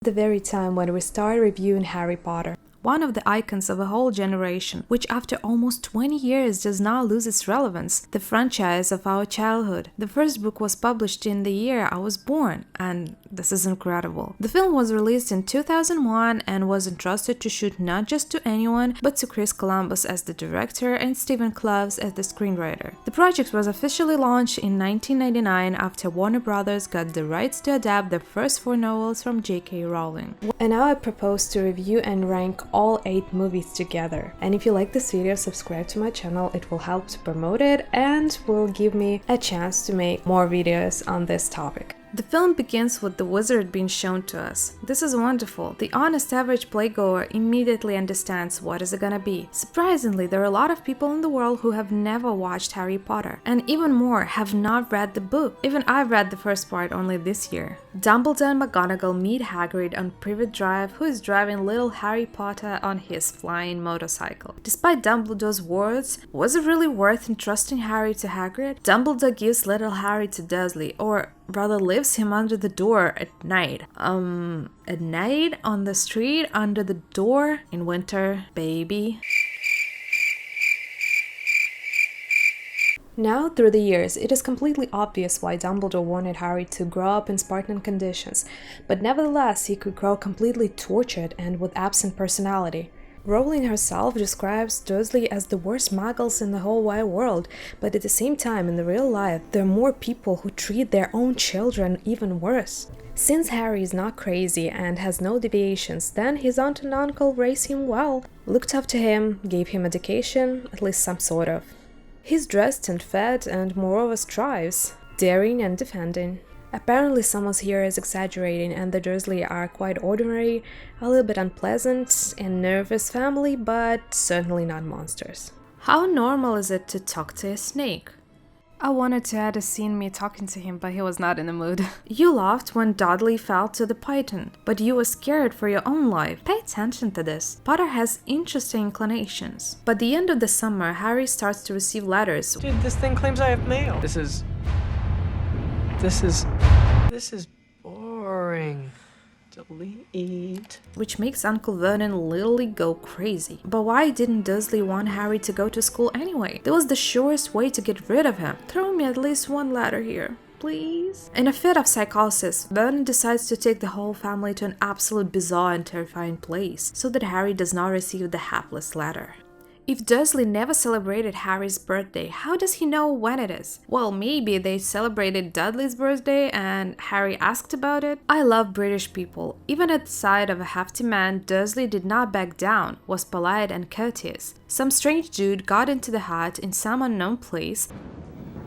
The very time when we start reviewing Harry Potter. One of the icons of a whole generation, which after almost 20 years does not lose its relevance, the franchise of our childhood. The first book was published in the year I was born, and this is incredible. The film was released in 2001 and was entrusted to shoot not just to anyone, but to Chris Columbus as the director and Stephen Kloves as the screenwriter. The project was officially launched in 1999 after Warner Brothers got the rights to adapt the first 4 novels from J.K. Rowling. And now I propose to review and rank all 8 movies together. And if you like this video, subscribe to my channel, it will help to promote it and will give me a chance to make more videos on this topic. The film begins with the wizard being shown to us. This is wonderful. The honest average playgoer immediately understands what is it gonna be. Surprisingly, there are a lot of people in the world who have never watched Harry Potter, and even more have not read the book. Even I've read the first part only this year. Dumbledore and McGonagall meet Hagrid on Privet Drive, who is driving little Harry Potter on his flying motorcycle. Despite Dumbledore's words, was it really worth entrusting Harry to Hagrid? Dumbledore gives little Harry to Dursley, or rather leaves him under the door at night. At night? On the street? Under the door? In winter? Baby? Now, through the years, it is completely obvious why Dumbledore wanted Harry to grow up in Spartan conditions, but nevertheless, he could grow completely tortured and with absent personality. Rowling herself describes Dursley as the worst muggles in the whole wide world, but at the same time, in the real life, there are more people who treat their own children even worse. Since Harry is not crazy and has no deviations, then his aunt and uncle raised him well, looked after him, gave him education, at least some sort of. He's dressed and fed and moreover strives, daring and defending. Apparently someone here is exaggerating and the Dursley are quite ordinary, a little bit unpleasant and nervous family, but certainly not monsters. How normal is it to talk to a snake? I wanted to add a scene me talking to him, but he was not in the mood. You laughed when Dudley fell to the python, but you were scared for your own life. Pay attention to this. Potter has interesting inclinations. By the end of the summer, Harry starts to receive letters. Dude, this thing claims I have mail. This is boring. Delete. Which makes Uncle Vernon literally go crazy. But why didn't Dursley want Harry to go to school anyway? That was the surest way to get rid of him. Throw me at least one letter here, please. In a fit of psychosis, Vernon decides to take the whole family to an absolute bizarre and terrifying place, so that Harry does not receive the hapless letter. If Dursley never celebrated Harry's birthday, how does he know when it is? Well, maybe they celebrated Dudley's birthday and Harry asked about it. I love British people. Even at the sight of a hefty man, Dursley did not back down, was polite and courteous. Some strange dude got into the hut in some unknown place.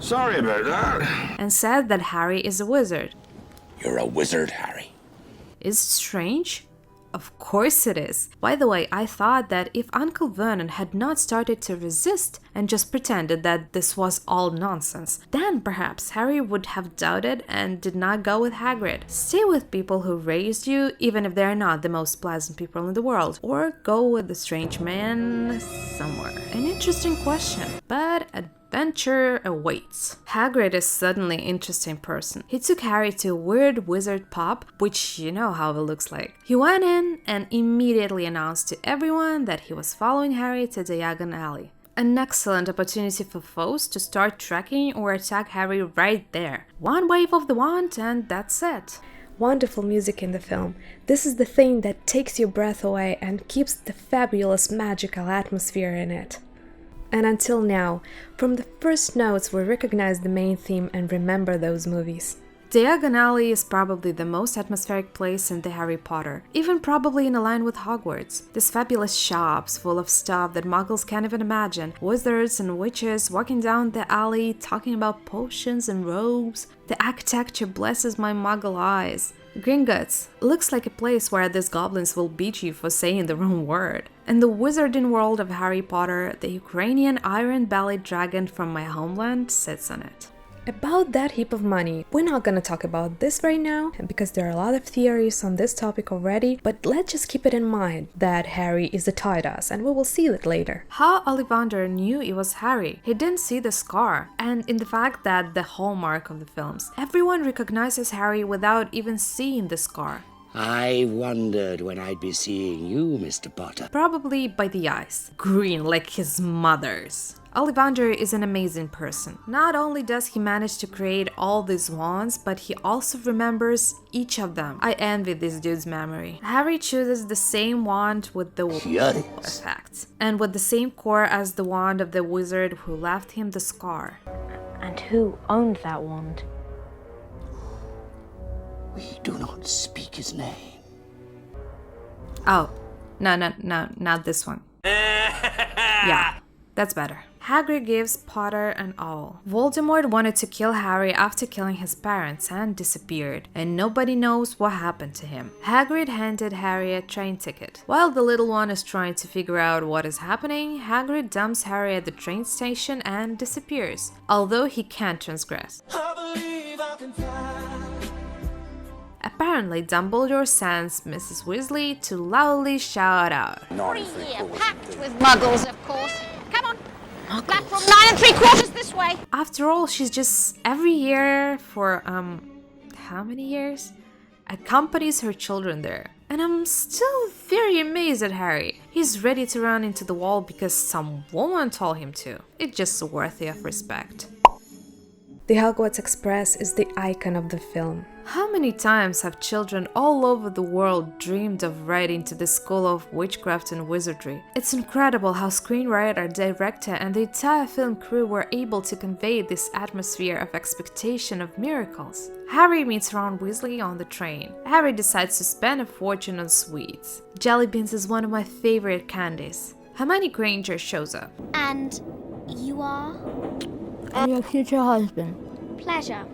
Sorry about that. And said that Harry is a wizard. You're a wizard, Harry. Is it strange? Of course it is. By the way, I thought that if Uncle Vernon had not started to resist and just pretended that this was all nonsense, then perhaps Harry would have doubted and did not go with Hagrid. Stay with people who raised you, even if they're not the most pleasant people in the world, or go with the strange man somewhere. An interesting question, but adventure awaits. Hagrid is suddenly an interesting person. He took Harry to a weird wizard pub, which you know how it looks like. He went in and immediately announced to everyone that he was following Harry to Diagon Alley. An excellent opportunity for foes to start tracking or attack Harry right there. One wave of the wand and that's it. Wonderful music in the film. This is the thing that takes your breath away and keeps the fabulous magical atmosphere in it. And until now, from the first notes we recognize the main theme and remember those movies. Diagon Alley is probably the most atmospheric place in the Harry Potter, even probably in a line with Hogwarts. There's fabulous shops full of stuff that muggles can't even imagine, wizards and witches walking down the alley talking about potions and robes. The architecture blesses my muggle eyes. Gringotts looks like a place where these goblins will beat you for saying the wrong word. In the wizarding world of Harry Potter, the Ukrainian iron-bellied dragon from my homeland sits on it. About that heap of money, we're not gonna talk about this right now, because there are a lot of theories on this topic already, but let's just keep it in mind that Harry is a Titus, and we will see it later. How Ollivander knew it was Harry? He didn't see the scar, and in the fact that the hallmark of the films, everyone recognizes Harry without even seeing the scar. I wondered when I'd be seeing you, Mr. Potter. Probably by the eyes. Green like his mother's. Ollivander is an amazing person. Not only does he manage to create all these wands, but he also remembers each of them. I envy this dude's memory. Harry chooses the same wand with the effect, and with the same core as the wand of the wizard who left him the scar. And who owned that wand? We do not speak his name. Oh, no, not this one. Yeah, that's better. Hagrid gives Potter an owl. Voldemort wanted to kill Harry after killing his parents and disappeared, and nobody knows what happened to him. Hagrid handed Harry a train ticket. While the little one is trying to figure out what is happening, Hagrid dumps Harry at the train station and disappears, although he can't transgress. Apparently, Dumbledore sends Mrs. Weasley to loudly shout out. 3 year pact with muggles, of course. Come on. Platform 9 3/4 this way. After all, she's just every year for, how many years? Accompanies her children there. And I'm still very amazed at Harry. He's ready to run into the wall because some woman told him to. It's just worthy of respect. The Hogwarts Express is the icon of the film. How many times have children all over the world dreamed of writing to the School of Witchcraft and Wizardry? It's incredible how screenwriter, director, and the entire film crew were able to convey this atmosphere of expectation of miracles. Harry meets Ron Weasley on the train. Harry decides to spend a fortune on sweets. Jelly beans is one of my favorite candies. Hermione Granger shows up. And you are? I'm your future husband. Pleasure.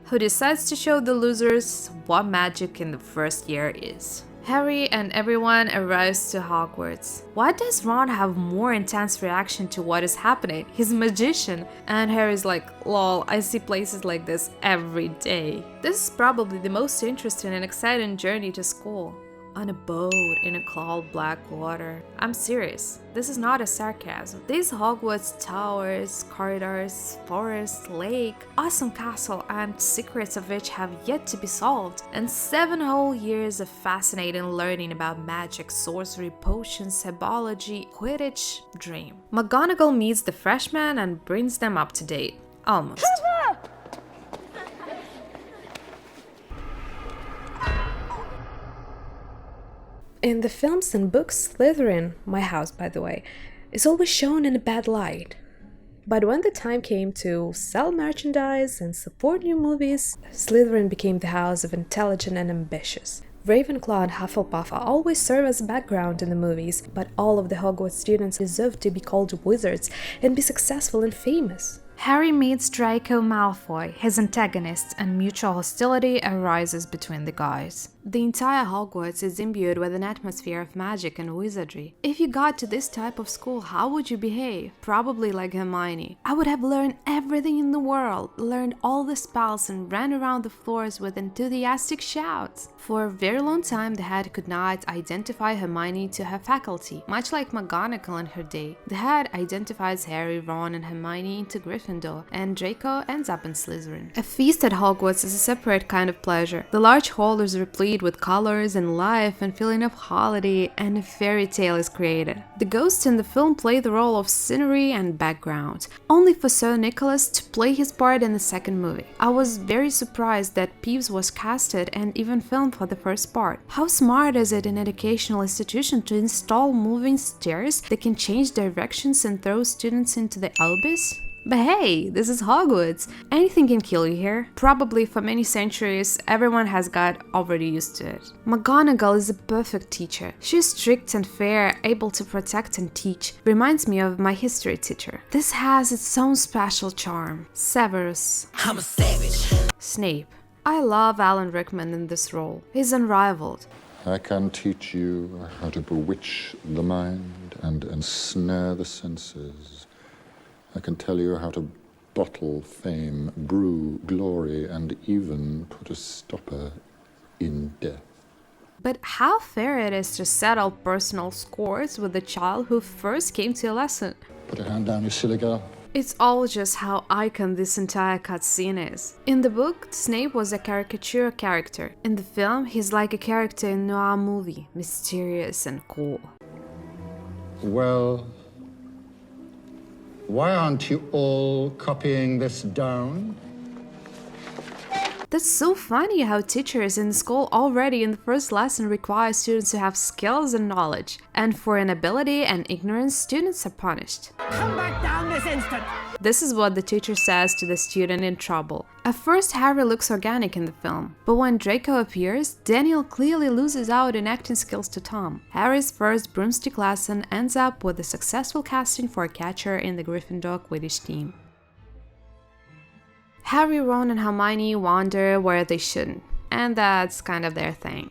Who decides to show the losers what magic in the first year is. Harry and everyone arrives to Hogwarts. Why does Ron have more intense reaction to what is happening? He's a magician. And Harry's like, lol, I see places like this every day. This is probably the most interesting and exciting journey to school. On a boat in a cloud black water. I'm serious. This is not a sarcasm. These Hogwarts towers, corridors, forest, lake, awesome castle, and secrets of which have yet to be solved, and 7 whole years of fascinating learning about magic, sorcery, potions, herbology, Quidditch, dream. McGonagall meets the freshmen and brings them up to date. Almost. In the films and books, Slytherin, my house by the way, is always shown in a bad light. But when the time came to sell merchandise and support new movies, Slytherin became the house of intelligent and ambitious. Ravenclaw and Hufflepuff always serve as background in the movies, but all of the Hogwarts students deserve to be called wizards and be successful and famous. Harry meets Draco Malfoy, his antagonist, and mutual hostility arises between the guys. The entire Hogwarts is imbued with an atmosphere of magic and wizardry. If you got to this type of school, how would you behave? Probably like Hermione. I would have learned everything in the world, learned all the spells, and ran around the floors with enthusiastic shouts. For a very long time, the head could not identify Hermione to her faculty, much like McGonagall in her day. The head identifies Harry, Ron, and Hermione into Gryffindor, and Draco ends up in Slytherin. A feast at Hogwarts is a separate kind of pleasure. The large hall is replete with colors and life and feeling of holiday, and a fairy tale is created. The ghosts in the film play the role of scenery and background, only for Sir Nicholas to play his part in the second movie. I was very surprised that Peeves was casted and even filmed for the first part. How smart is it in an educational institution to install moving stairs that can change directions and throw students into the abyss? But hey, this is Hogwarts. Anything can kill you here. Probably for many centuries, everyone has got already used to it. McGonagall is a perfect teacher. She's strict and fair, able to protect and teach. Reminds me of my history teacher. This has its own special charm. Severus. I'm a savage. Snape. I love Alan Rickman in this role. He's unrivaled. I can teach you how to bewitch the mind and ensnare the senses. I can tell you how to bottle fame, brew glory, and even put a stopper in death. But how fair it is to settle personal scores with the child who first came to a lesson. Put a hand down, you silly girl. It's all just how iconic this entire cutscene is. In the book, Snape was a caricature character. In the film, he's like a character in a noir movie, mysterious and cool. Well, why aren't you all copying this down? That's so funny how teachers in school already in the first lesson require students to have skills and knowledge, and for inability and ignorance, students are punished. Come back down this instant! This is what the teacher says to the student in trouble. At first, Harry looks organic in the film, but when Draco appears, Daniel clearly loses out in acting skills to Tom. Harry's first broomstick lesson ends up with a successful casting for a catcher in the Gryffindor Quidditch team. Harry, Ron, and Hermione wander where they shouldn't, and that's kind of their thing.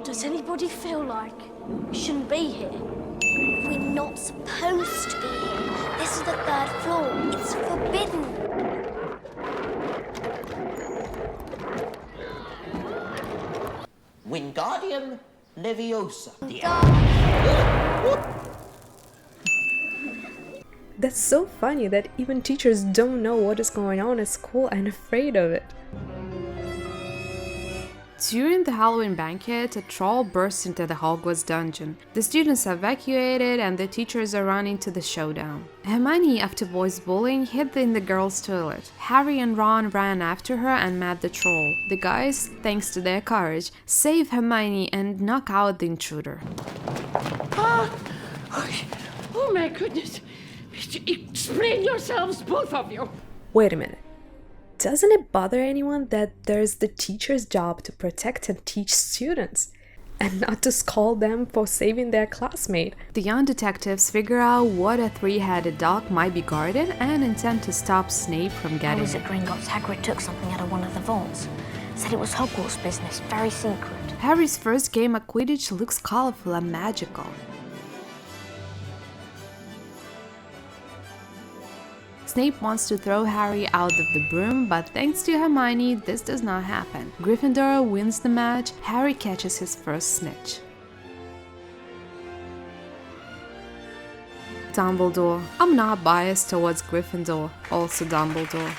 Does anybody feel like we shouldn't be here? We're not supposed to be here. This is the 3rd floor. It's forbidden. Wingardium Leviosa. That's so funny that even teachers don't know what is going on at school and afraid of it. During the Halloween banquet, a troll bursts into the Hogwarts dungeon. The students are evacuated and the teachers are running to the showdown. Hermione, after boys bullying, hid in the girls' toilet. Harry and Ron ran after her and met the troll. The guys, thanks to their courage, save Hermione and knock out the intruder. Oh my goodness! Explain yourselves, both of you! Wait a minute. Doesn't it bother anyone that there's the teacher's job to protect and teach students, and not to scold them for saving their classmate? The young detectives figure out what a three-headed dog might be guarding and intend to stop Snape from getting it. At Gringotts, Hagrid took something out of one of the vaults. Said it was Hogwarts business, very secret. Harry's first game at Quidditch looks colorful and magical. Snape wants to throw Harry out of the broom, but thanks to Hermione, this does not happen. Gryffindor wins the match. Harry catches his first snitch. Dumbledore. I'm not biased towards Gryffindor, also Dumbledore.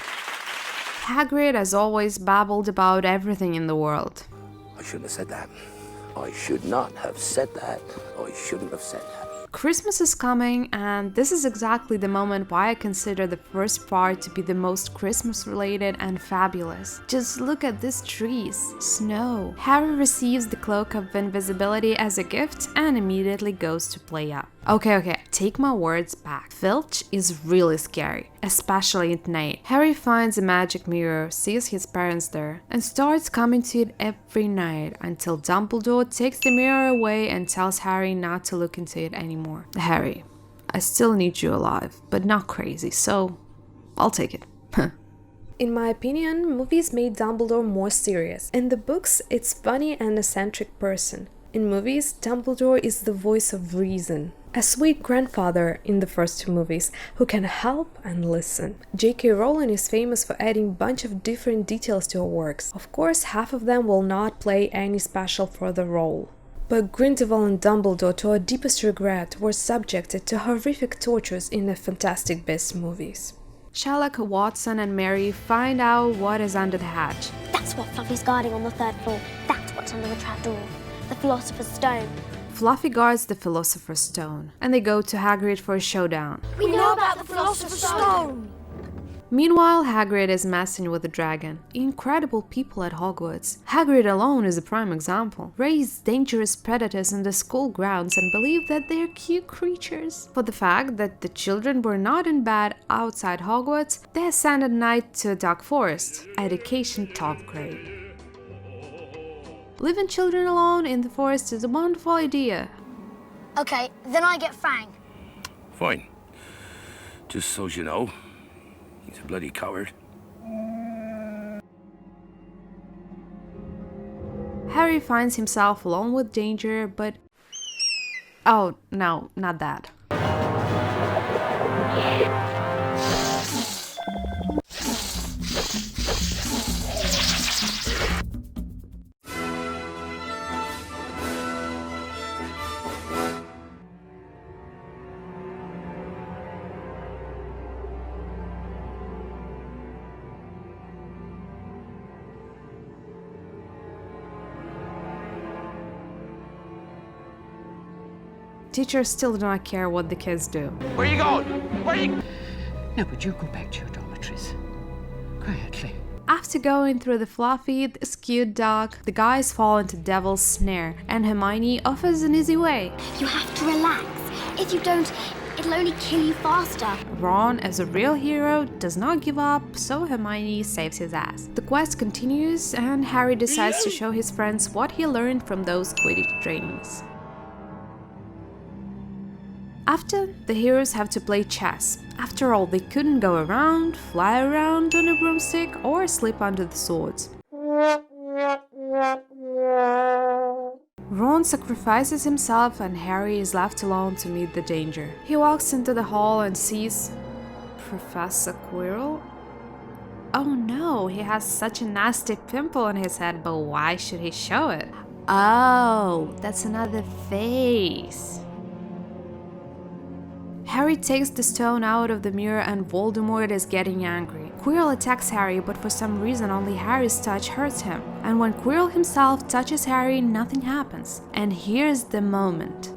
Hagrid, as always, babbled about everything in the world. I shouldn't have said that. I should not have said that. I shouldn't have said that. Christmas is coming, and this is exactly the moment why I consider the first part to be the most Christmas-related and fabulous. Just look at these trees, snow. Harry receives the Cloak of Invisibility as a gift and immediately goes to play up. Okay, take my words back. Filch is really scary, especially at night. Harry finds a magic mirror, sees his parents there, and starts coming to it every night until Dumbledore takes the mirror away and tells Harry not to look into it anymore. Harry, I still need you alive, but not crazy, so I'll take it. In my opinion, movies made Dumbledore more serious. In the books, it's funny and eccentric person. In movies, Dumbledore is the voice of reason. A sweet grandfather in the first two movies who can help and listen. J.K. Rowling is famous for adding a bunch of different details to her works. Of course, half of them will not play any special for the role. But Grindelwald and Dumbledore, to our deepest regret, were subjected to horrific tortures in the Fantastic Beasts movies. Sherlock, Watson and Mary find out what is under the hatch. That's what Fluffy's guarding on the 3rd floor. That's what's under the trapdoor. The Philosopher's Stone. Fluffy guards the Philosopher's Stone, and they go to Hagrid for a showdown. We know about the Philosopher's Stone! Meanwhile, Hagrid is messing with the dragon. Incredible people at Hogwarts. Hagrid alone is a prime example. Raise dangerous predators in the school grounds and believe that they're cute creatures. For the fact that the children were not in bed outside Hogwarts, they sent at night to a dark forest. Education top grade. Leaving children alone in the forest is a wonderful idea. Okay, then I get Fang. Fine. Just so you know, he's a bloody coward. Harry finds himself alone with danger, but... Oh, no, not that. Teachers still do not care what the kids do. Where are you going? Where are you? Now, would you go back to your dormitories? Quietly. After going through the fluffy, this cute dog, the guys fall into Devil's snare, and Hermione offers an easy way. You have to relax. If you don't, it'll only kill you faster. Ron, as a real hero, does not give up, so Hermione saves his ass. The quest continues, and Harry decides to show his friends what he learned from those Quidditch trainings. After, the heroes have to play chess. After all, they couldn't go around, fly around on a broomstick, or sleep under the swords. Ron sacrifices himself and Harry is left alone to meet the danger. He walks into the hall and sees Professor Quirrell. Oh no, he has such a nasty pimple on his head, but why should he show it? Oh, that's another face. Harry takes the stone out of the mirror and Voldemort is getting angry. Quirrell attacks Harry, but for some reason only Harry's touch hurts him. And when Quirrell himself touches Harry, nothing happens. And here's the moment.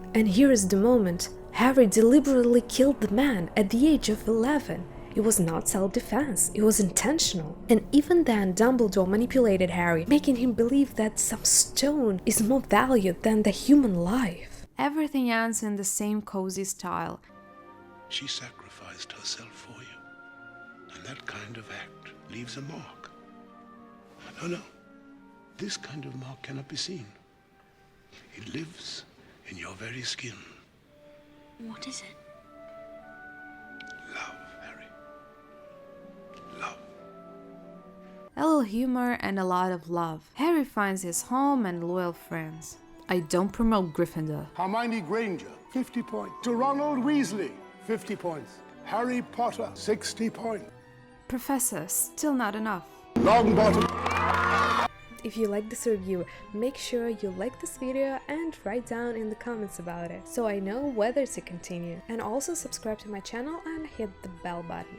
Harry deliberately killed the man at the age of 11. It was not self-defense, it was intentional. And even then, Dumbledore manipulated Harry, making him believe that some stone is more valued than the human life. Everything ends in the same cozy style. She sacrificed herself for you, and that kind of act leaves a mark. No, this kind of mark cannot be seen. It lives in your very skin. What is it? Love, Harry. Love. A little humor and a lot of love. Harry finds his home and loyal friends. I don't promote Gryffindor. Hermione Granger, 50 points. To Ronald Weasley, 50 points. Harry Potter, 60 points. Professor, still not enough. Longbottom. If you like this review, make sure you like this video and write down in the comments about it, so I know whether to continue. And also subscribe to my channel and hit the bell button.